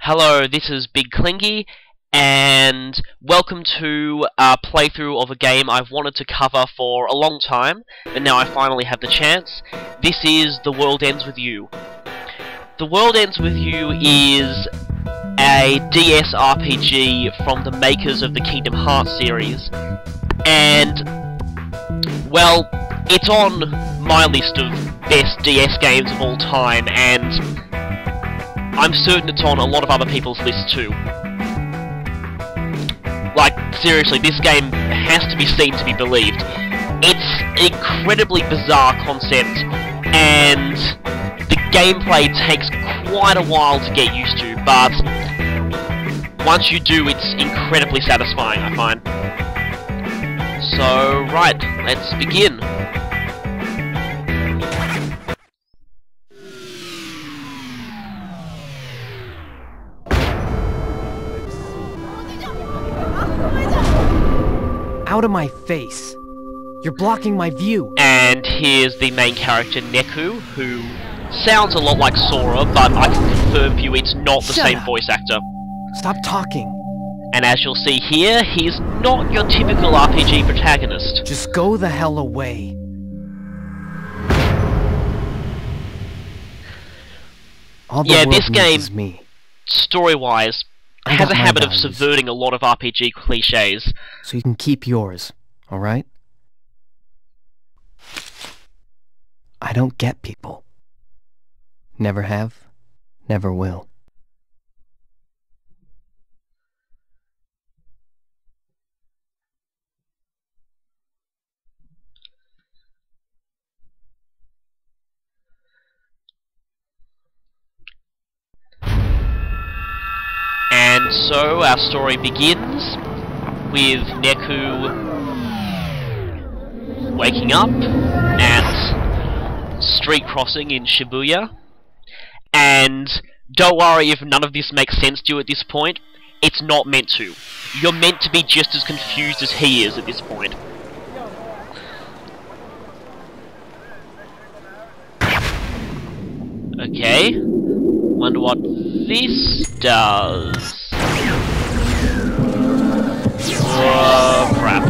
Hello, this is Big Clingy, and welcome to a playthrough of a game I've wanted to cover for a long time, but now I finally have the chance. This is The World Ends With You. The World Ends With You is a DS RPG from the makers of the Kingdom Hearts series, and, well, it's on my list of best DS games of all time, and I'm certain it's on a lot of other people's lists too. Like, seriously, this game has to be seen to be believed. It's an incredibly bizarre concept, and the gameplay takes quite a while to get used to, but once you do, it's incredibly satisfying, I find. So, right, let's begin. Out of my face. You're blocking my view. And here's the main character, Neku, who sounds a lot like Sora, but I can confirm for you it's not the same voice actor. Stop talking. And as you'll see here, he's not your typical RPG protagonist. Just go the hell away. All the Yeah, world this game, needs is me. story-wise, I has got a my habit of values. subverting a lot of RPG cliches. So you can keep yours, alright? I don't get people. Never have, never will. And so our story begins with Neku waking up at street crossing in Shibuya. And don't worry if none of this makes sense to you at this point. It's not meant to. You're meant to be just as confused as he is at this point. Okay. Wonder what this does. Oh, crap.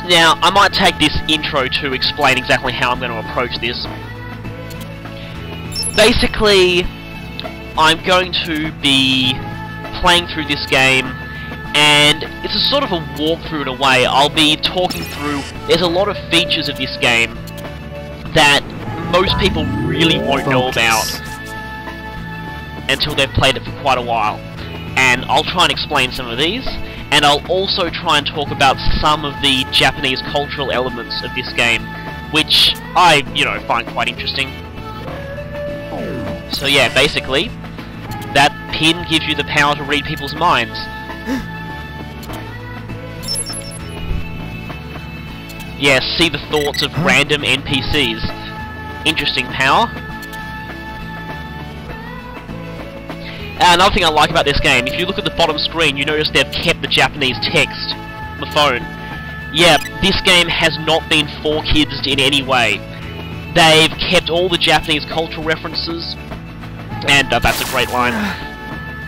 Now, I might take this intro to explain exactly how I'm going to approach this. Basically, I'm going to be playing through this game, and it's a sort of a walkthrough in a way. I'll be talking through. There's a lot of features of this game that most people really won't know about until they've played it for quite a while. And I'll try and explain some of these, and I'll also try and talk about some of the Japanese cultural elements of this game, which I, find quite interesting. So yeah, basically, that pin gives you the power to read people's minds. Yeah, see the thoughts of random NPCs. Interesting power. Another thing I like about this game, if you look at the bottom screen, you notice they've kept the Japanese text on the phone. Yeah, this game has not been for-kidsed in any way. They've kept all the Japanese cultural references, and that's a great line,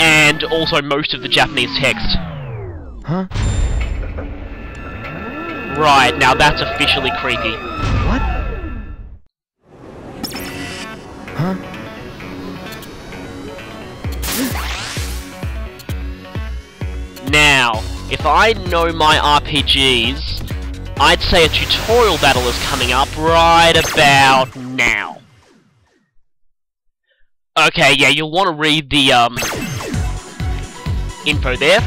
and also most of the Japanese text. Huh? Right, now that's officially creepy. What? Huh? Now, if I know my RPGs, I'd say a tutorial battle is coming up right about now. Okay, yeah, you'll want to read the, info there.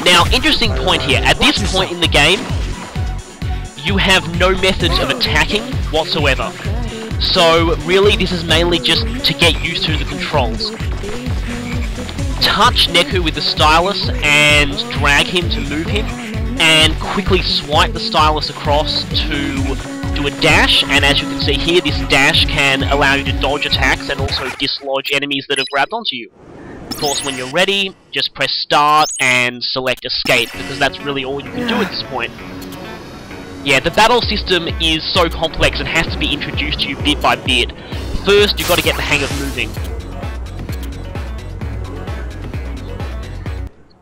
Now, interesting point here. At this point in the game, you have no methods of attacking whatsoever. So, really, this is mainly just to get used to the controls. Touch Neku with the stylus and drag him to move him, and quickly swipe the stylus across to do a dash, and as you can see here, this dash can allow you to dodge attacks and also dislodge enemies that have grabbed onto you. Of course, when you're ready, just press start and select escape, because that's really all you can do at this point. Yeah, the battle system is so complex and has to be introduced to you bit by bit. First, you've got to get the hang of moving.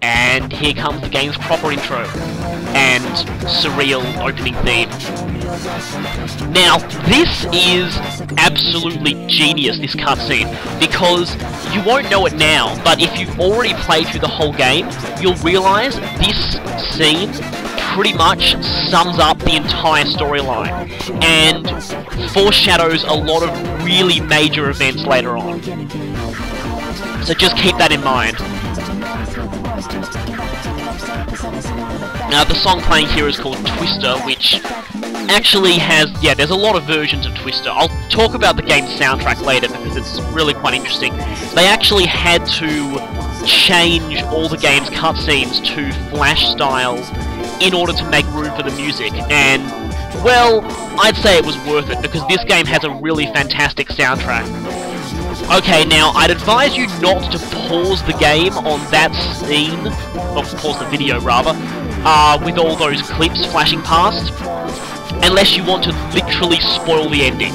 And here comes the game's proper intro and surreal opening theme. Now, this is absolutely genius, this cutscene, because you won't know it now, but if you've already played through the whole game, you'll realise this scene pretty much sums up the entire storyline and foreshadows a lot of really major events later on. So just keep that in mind. Now, the song playing here is called Twister, which actually has, yeah, there's a lot of versions of Twister. I'll talk about the game's soundtrack later because it's really quite interesting. They actually had to change all the game's cutscenes to Flash styles in order to make room for the music, and, well, I'd say it was worth it because this game has a really fantastic soundtrack. Okay, now, I'd advise you not to pause the game on that scene, or pause the video rather, with all those clips flashing past, unless you want to literally spoil the ending.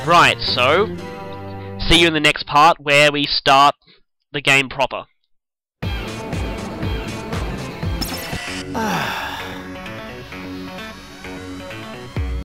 Right, so, see you in the next part where we start the game proper.